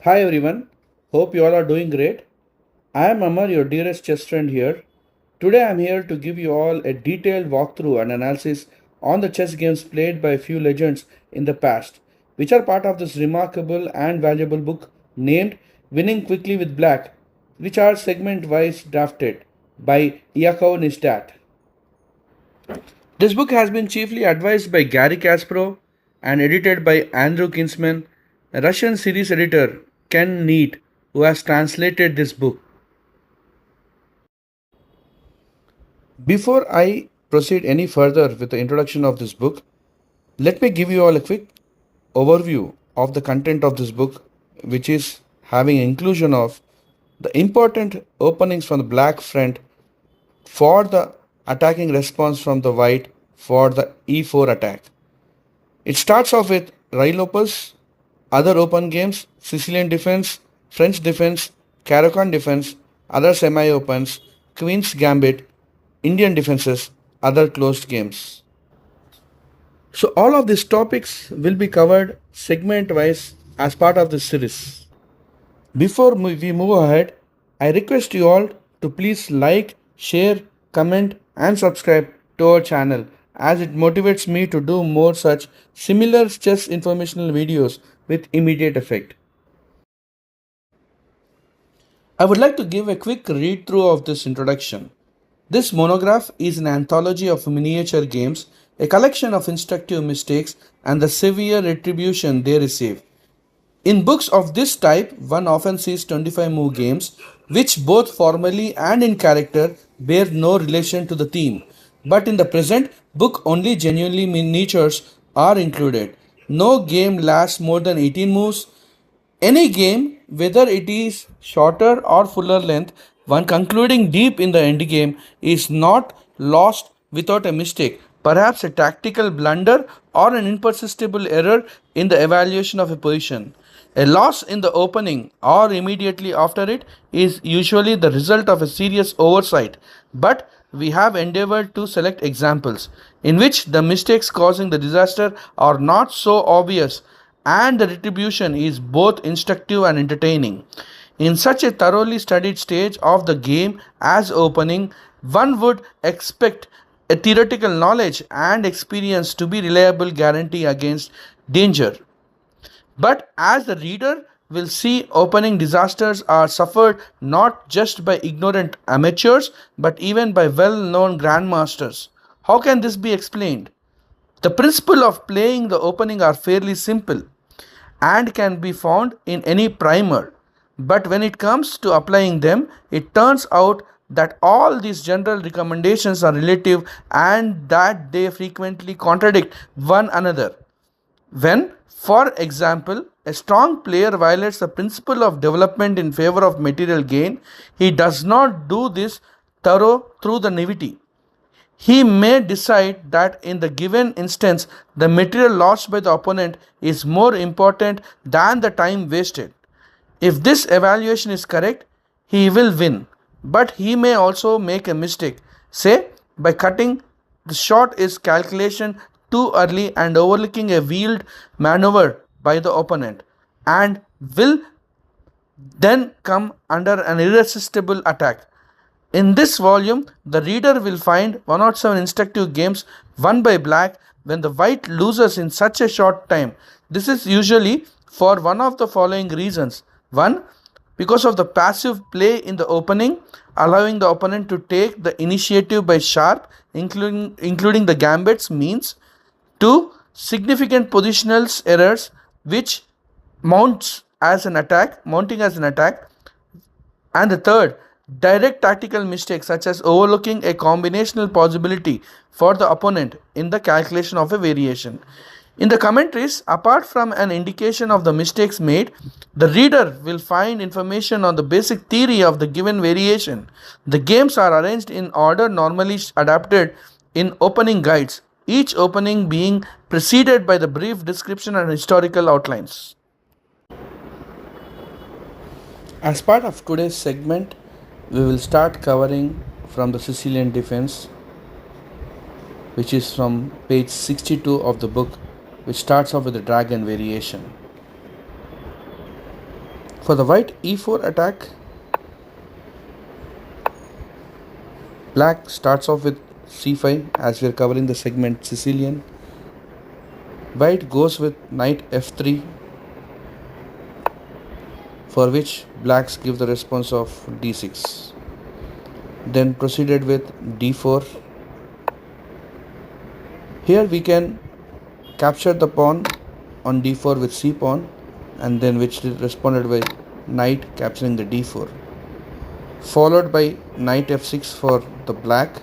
Hi everyone, hope you all are doing great. I am Amar, your dearest chess friend here. Today I am here to give you all a detailed walkthrough and analysis on the chess games played by a few legends in the past, which are part of this remarkable and valuable book named Winning Quickly with Black, which are segment wise drafted by Yakov Nistat. This book has been chiefly advised by Gary Kasparov and edited by Andrew Kinsman, a Russian series editor Ken Neat, who has translated this book. Before I proceed any further with the introduction of this book, let me give you all a quick overview of the content of this book, which is having inclusion of the important openings from the black front for the attacking response from the white for the e4 attack. It starts off with Rail Opus, other open games, Sicilian defense, French defense, Caracan defense, other semi opens, Queen's Gambit, Indian defenses, other closed games. So, all of these topics will be covered segment wise as part of this series. Before we move ahead, I request you all to please like, share, comment, and subscribe to our channel as it motivates me to do more such similar chess informational videos with immediate effect. I would like to give a quick read through of this introduction. This monograph is an anthology of miniature games, a collection of instructive mistakes, and the severe retribution they receive. In books of this type, one often sees 25 move games, which both formally and in character bear no relation to the theme. But in the present book, only genuinely miniatures are included. No game lasts more than 18 moves. Any game, whether it is shorter or fuller length, one concluding deep in the endgame, is not lost without a mistake, perhaps a tactical blunder or an impersistible error in the evaluation of a position. A loss in the opening or immediately after it is usually the result of a serious oversight, but we have endeavored to select examples in which the mistakes causing the disaster are not so obvious and the retribution is both instructive and entertaining. In such a thoroughly studied stage of the game as opening, one would expect a theoretical knowledge and experience to be reliable guarantee against danger. But as the reader will see, opening disasters are suffered not just by ignorant amateurs but even by well known grandmasters. How can this be explained? The principle of playing the opening are fairly simple and can be found in any primer. But when it comes to applying them, it turns out that all these general recommendations are relative and that they frequently contradict one another. When, for example, a strong player violates the principle of development in favor of material gain, he does not do this through the naivety. He may decide that in the given instance, the material lost by the opponent is more important than the time wasted. If this evaluation is correct, he will win. But he may also make a mistake, say by cutting the shot is calculation too early and overlooking a wheeled maneuver by the opponent, and will then come under an irresistible attack. In this volume, the reader will find 107 instructive games won by black when the white loses in such a short time. This is usually for one of the following reasons. 1. Because of the passive play in the opening, allowing the opponent to take the initiative by sharp, including the gambits means. 2. Significant positional errors which mounting as an attack. And the third, direct tactical mistakes such as overlooking a combinational possibility for the opponent in the calculation of a variation. In the commentaries, apart from an indication of the mistakes made, the reader will find information on the basic theory of the given variation. The games are arranged in order normally adapted in opening guides, each opening being preceded by the brief description and historical outlines. As part of today's segment, we will start covering from the Sicilian defense, which is from page 62 of the book, which starts off with the dragon variation. For the white e4 attack, black starts off with c5 as we are covering the segment Sicilian. White goes with knight f3, for which blacks give the response of d6. Then proceeded with d4. Here we can capture the pawn on d4 with c pawn, and then which responded by knight capturing the d4, followed by knight f6 for the black.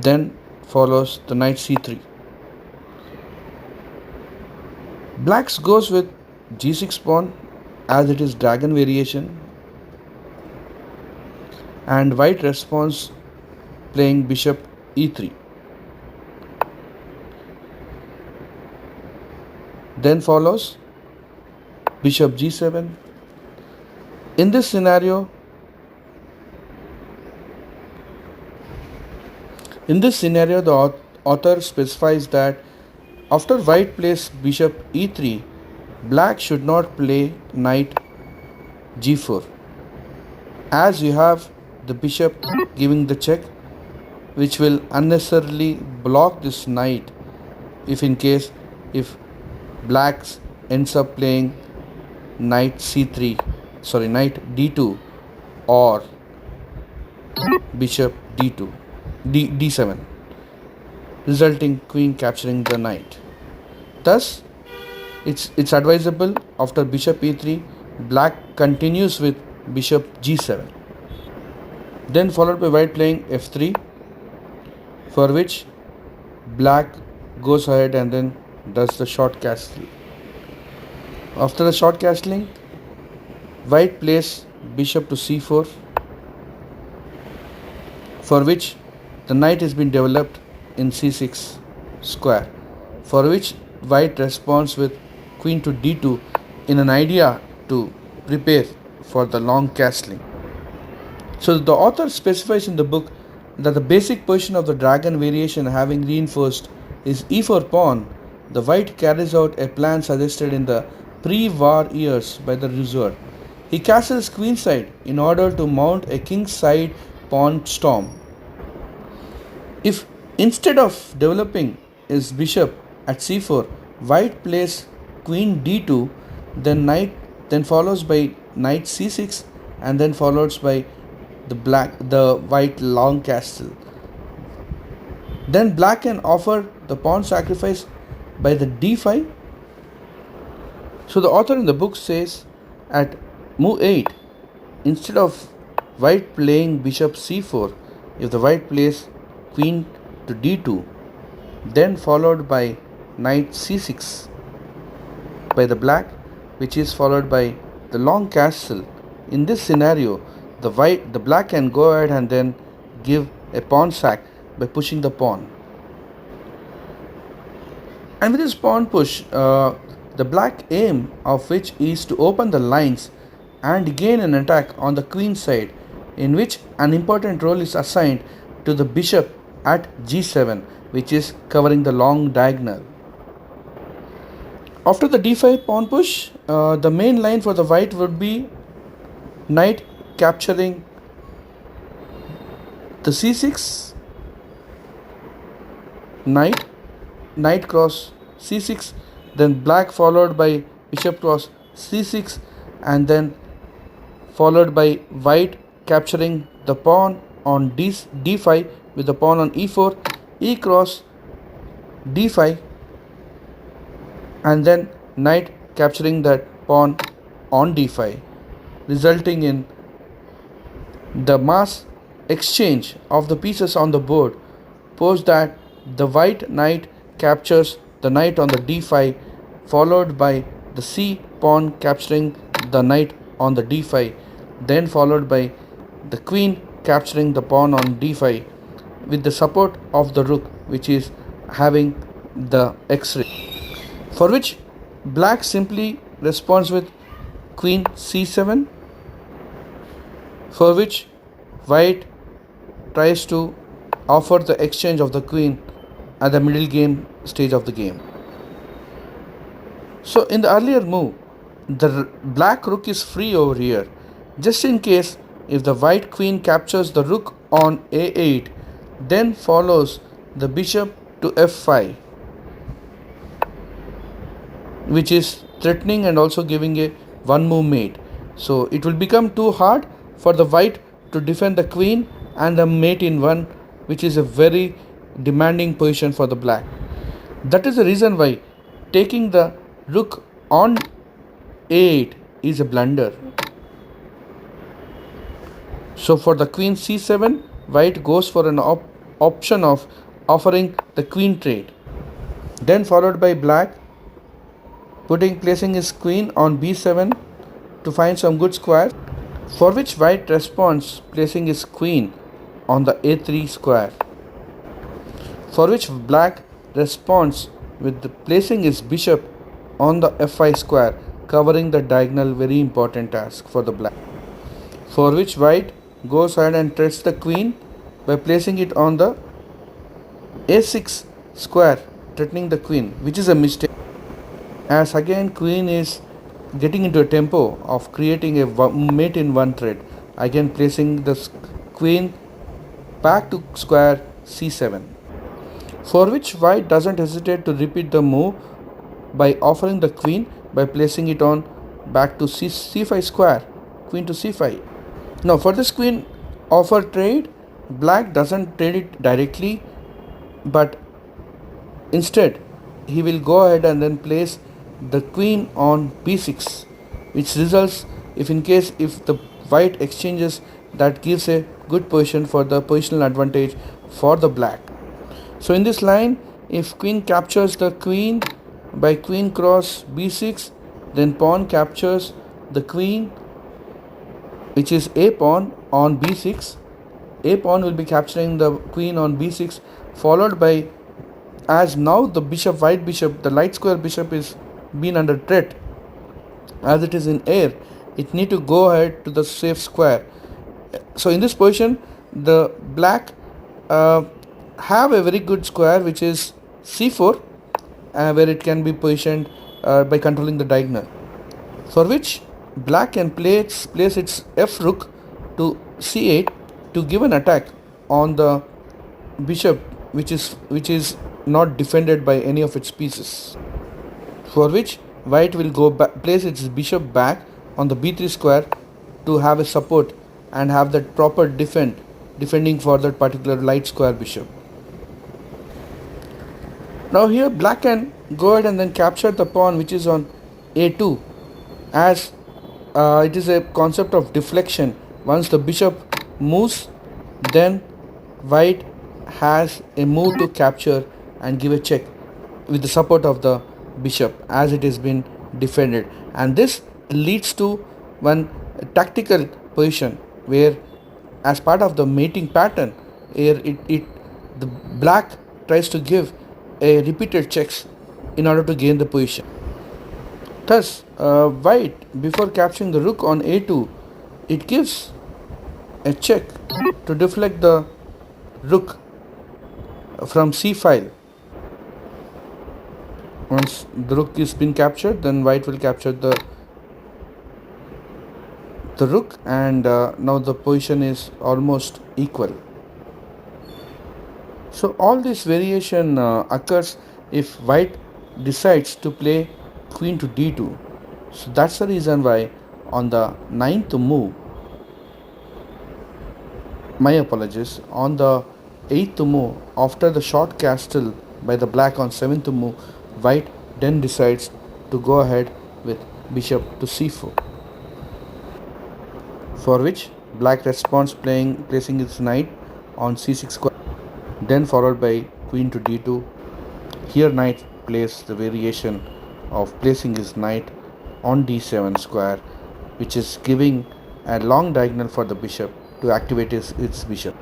Then follows the knight c3. Blacks goes with g6 pawn as it is dragon variation, and white responds playing bishop e3. Then follows bishop g7. In this scenario, the author specifies that after white plays bishop e3, black should not play knight g4, as you have the bishop giving the check, which will unnecessarily block this knight if blacks ends up playing knight d2 or bishop d7, resulting queen capturing the knight. Thus, it's advisable after bishop e3, black continues with bishop g7. Then followed by white playing f3, for which black goes ahead and then does the short castle. After the short castling, white plays bishop to c4, for which the knight has been developed in c6 square, for which white responds with queen to d2 in an idea to prepare for the long castling. So the author specifies in the book that the basic position of the dragon variation having reinforced is e4 pawn. The white carries out a plan suggested in the pre-war years by the user. He castles queenside in order to mount a kingside pawn storm. If instead of developing his bishop at c4, white plays queen d2, then follows by knight c6, and then follows by the white long castle. Then black can offer the pawn sacrifice by the d5. So the author in the book says at move 8, instead of white playing bishop c4, if the white plays queen to d2, then followed by knight c6 by the black, which is followed by the long castle. In this scenario, the black can go ahead and then give a pawn sack by pushing the pawn. And with this pawn push, the black aim of which is to open the lines and gain an attack on the queen side, in which an important role is assigned to the bishop at g7, which is covering the long diagonal. After the d5 pawn push, the main line for the white would be knight capturing the c6, knight cross c6, then black followed by bishop cross c6, and then followed by white capturing the pawn on d5 with the pawn on e4, e cross d5, and then knight capturing that pawn on d5, resulting in the mass exchange of the pieces on the board. Post that, the white knight captures the knight on the d5, followed by the c pawn capturing the knight on the d5, then followed by the queen capturing the pawn on d5 with the support of the rook, which is having the x-ray, for which black simply responds with queen c7, for which white tries to offer the exchange of the queen at the middle game stage of the game. So in the earlier move, the black rook is free over here. Just in case if the white queen captures the rook on a8, then follows the bishop to f5, which is threatening and also giving a one move mate. So it will become too hard for the white to defend the queen and the mate in one, which is a very demanding position for the black. That is the reason why taking the rook on a8 is a blunder. So for the queen c7, white goes for an option of offering the queen trade. Then followed by black placing his queen on b7 to find some good squares, for which white responds placing his queen on the a3 square, for which black responds with placing his bishop on the f5 square, covering the diagonal, very important task for the black, for which white goes ahead and threats the queen by placing it on the a6 square, threatening the queen, which is a mistake, as again queen is getting into a tempo of creating a mate in one thread, again placing the queen back to square c7, for which white doesn't hesitate to repeat the move by offering the queen by placing it on back to c5 square, queen to c5. Now for this queen offer trade, black doesn't trade it directly, but instead he will go ahead and then place the queen on b6, which results if the white exchanges, that gives a good position for the positional advantage for the black. So in this line, if queen captures the queen by queen cross b6, then pawn captures the queen, which is a pawn on b6. A pawn will be capturing the queen on b6, followed by, as now the white bishop, the light square bishop is been under threat, as it is in air, it need to go ahead to the safe square. So in this position, the black have a very good square, which is c4, where it can be positioned by controlling the diagonal, for which black can place its f rook to c8 to give an attack on the bishop, which is not defended by any of its pieces, for which white will place its bishop back on the b3 square to have a support and have that proper defending for that particular light square bishop. Now here black can go ahead and then capture the pawn which is on a2, as it is a concept of deflection. Once the bishop moves, then white has a move to capture and give a check with the support of the bishop, as it has been defended, and this leads to one tactical position where, as part of the mating pattern, the black tries to give a repeated checks in order to gain the position. Thus, white, before capturing the rook on a2, it gives a check to deflect the rook from c file. Once the rook is been captured, then white will capture the rook, and now the position is almost equal. So all this variation occurs if white decides to play queen to d2. So that's the reason why on the 9th move, my apologies, on the 8th move, after the short castle by the black on 7th move, white then decides to go ahead with bishop to c4, for which black responds placing its knight on c6 square, then followed by queen to d2. Here knight plays the variation of placing his knight on d7 square, which is giving a long diagonal for the bishop to activate its bishop,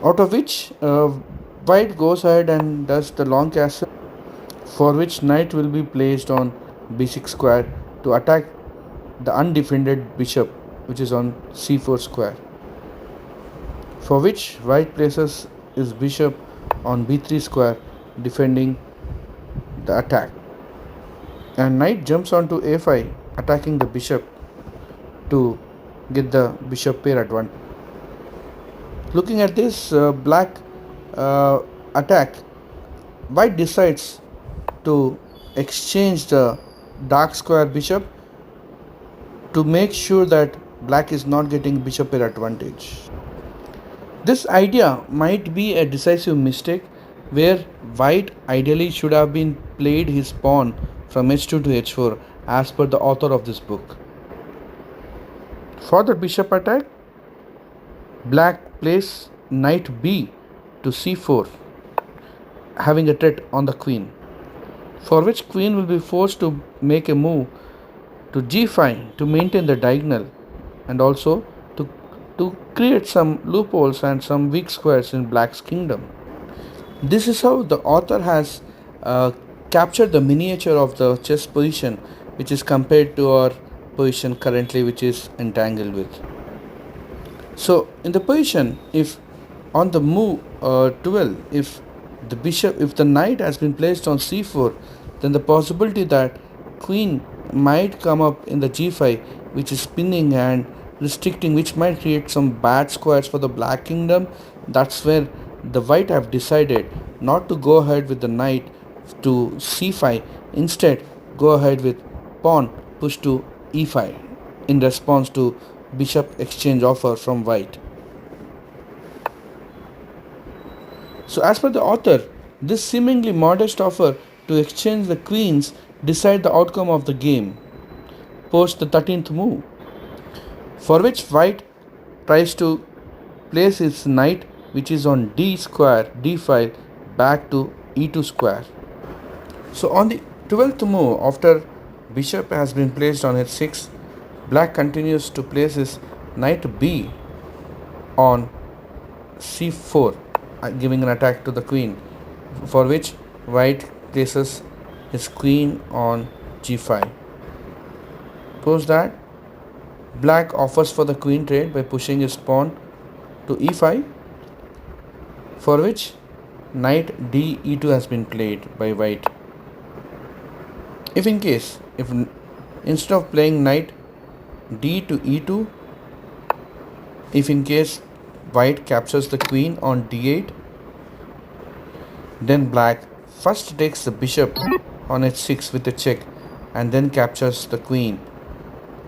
out of which white goes ahead and does the long castle, for which knight will be placed on b6 square to attack the undefended bishop, which is on c4 square, for which white places his bishop on b3 square, defending the attack. and knight jumps onto a5, attacking the bishop to get the bishop pair advantage. Looking at this black uh, attack, white decides to exchange the dark square bishop to make sure that black is not getting bishop pair advantage. This idea might be a decisive mistake where white ideally should have been played his pawn from h2 to h4 as per the author of this book. For the bishop attack, black plays knight b to c4, having a threat on the queen, for which queen will be forced to make a move to g5 to maintain the diagonal and also to create some loopholes and some weak squares in black's kingdom. This is how the author has captured the miniature of the chess position, which is compared to our position currently, which is entangled with. So in the position, if on the move 12, if the knight has been placed on c4, then the possibility that queen might come up in the g5, which is spinning and restricting, which might create some bad squares for the black kingdom. That's where the white have decided not to go ahead with the knight to c5. Instead, go ahead with pawn push to e5 in response to bishop exchange offer from white. So as per the author, this seemingly modest offer to exchange the queens decide the outcome of the game post the 13th move, for which white tries to place his knight, which is on d square d file, back to e2 square. So on the 12th move, after bishop has been placed on h6, black continues to place his knight b on c4, giving an attack to the queen, for which white places his queen on g5. Post that, black offers for the queen trade by pushing his pawn to e5, for which knight d e2 has been played by white. If instead of playing knight d to e2, if in case white captures the queen on d8, then black first takes the bishop on h6 with a check and then captures the queen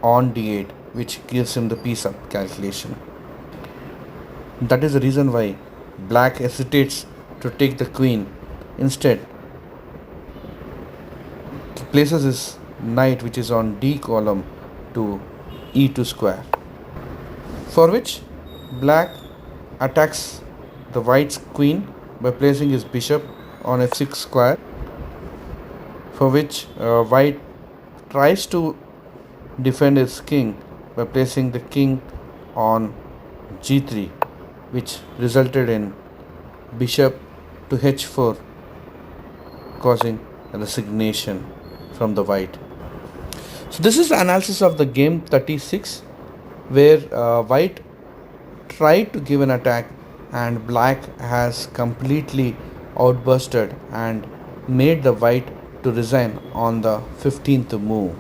on d8, which gives him the piece up calculation. That is the reason why black hesitates to take the queen. Instead, he places his knight, which is on d column, to e2 square, for which black attacks the white's queen by placing his bishop on f6 square, for which white tries to defend his king by placing the king on g3, which resulted in bishop to h4, causing a resignation from the white. So this is the analysis of the game 36, where white tried to give an attack and black has completely outbursted and made the white to resign on the 15th move.